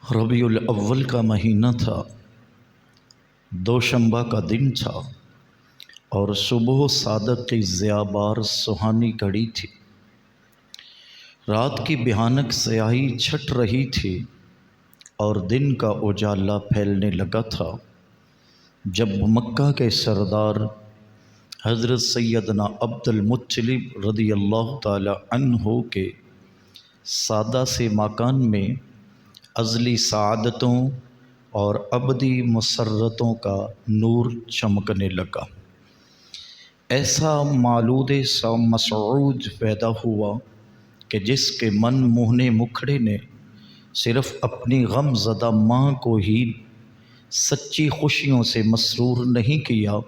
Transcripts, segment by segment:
ربیع الاول کا مہینہ تھا، دوشنبہ کا دن تھا اور صبح صادق کی ضیابار سہانی گھڑی تھی۔ رات کی بھیانک سیاہی چھٹ رہی تھی اور دن کا اجالا پھیلنے لگا تھا جب مکہ کے سردار حضرت سیدنا عبد المطلب رضی اللہ تعالی عنہ کے سادہ سے مکان میں ازلی سعادتوں اور ابدی مسرتوں کا نور چمکنے لگا۔ ایسا مولود مسعود پیدا ہوا کہ جس کے من موہنے مکھڑے نے صرف اپنی غم زدہ ماں کو ہی سچی خوشیوں سے مسرور نہیں کیا،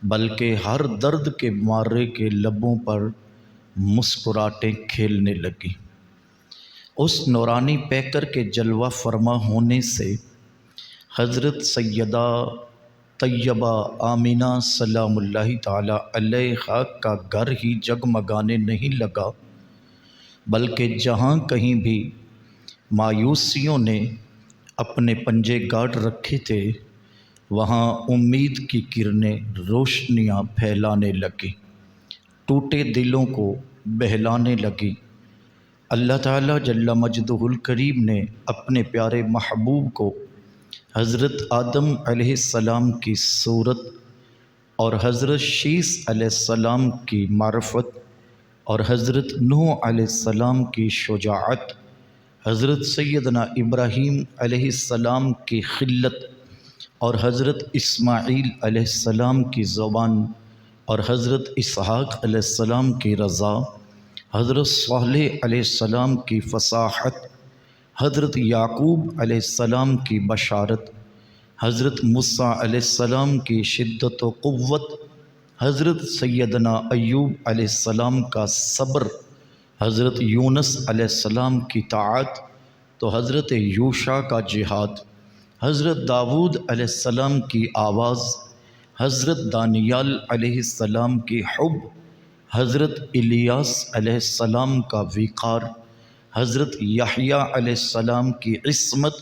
بلکہ ہر درد کے مارے کے لبوں پر مسکراہٹیں کھیلنے لگیں۔ اس نورانی پیکر کے جلوہ فرما ہونے سے حضرت سیدہ طیبہ آمینہ سلام اللہ تعالی علیہا کا گھر ہی جگمگانے نہیں لگا، بلکہ جہاں کہیں بھی مایوسیوں نے اپنے پنجے گاڑ رکھے تھے وہاں امید کی کرنیں روشنیاں پھیلانے لگیں، ٹوٹے دلوں کو بہلانے لگیں۔ اللہ تعالیٰ جل مجدہ الکریم نے اپنے پیارے محبوب کو حضرت آدم علیہ السلام کی صورت اور حضرت شیس علیہ السلام کی معرفت اور حضرت نوح علیہ السلام کی شجاعت، حضرت سیدنا ابراہیم علیہ السلام کی خلت اور حضرت اسماعیل علیہ السلام کی زبان اور حضرت اسحاق علیہ السلام کی رضا، حضرت صالح علیہ السلام کی فصاحت، حضرت یعقوب علیہ السلام کی بشارت، حضرت موسیٰ علیہ السلام کی شدت و قوت، حضرت سیدنا ایوب علیہ السلام کا صبر، حضرت یونس علیہ السلام کی طاعت تو حضرت یوشع کا جہاد، حضرت داؤد علیہ السلام کی آواز، حضرت دانیال علیہ السلام کی حب، حضرت الیاس علیہ السلام کا وقار، حضرت یحییٰ علیہ السلام کی عصمت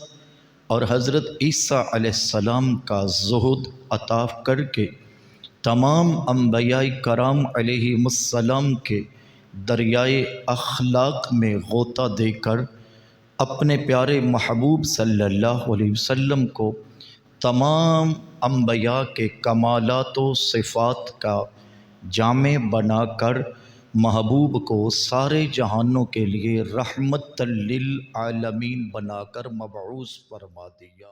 اور حضرت عیسیٰ علیہ السلام کا زہد عطا کر کے تمام انبیاء کرام علیہم السلام کے دریائے اخلاق میں غوطہ دے کر اپنے پیارے محبوب صلی اللہ علیہ وسلم کو تمام انبیاء کے کمالات و صفات کا جامع بنا کر محبوب کو سارے جہانوں کے لیے رحمت للعالمین بنا کر مبعوث فرما دیا۔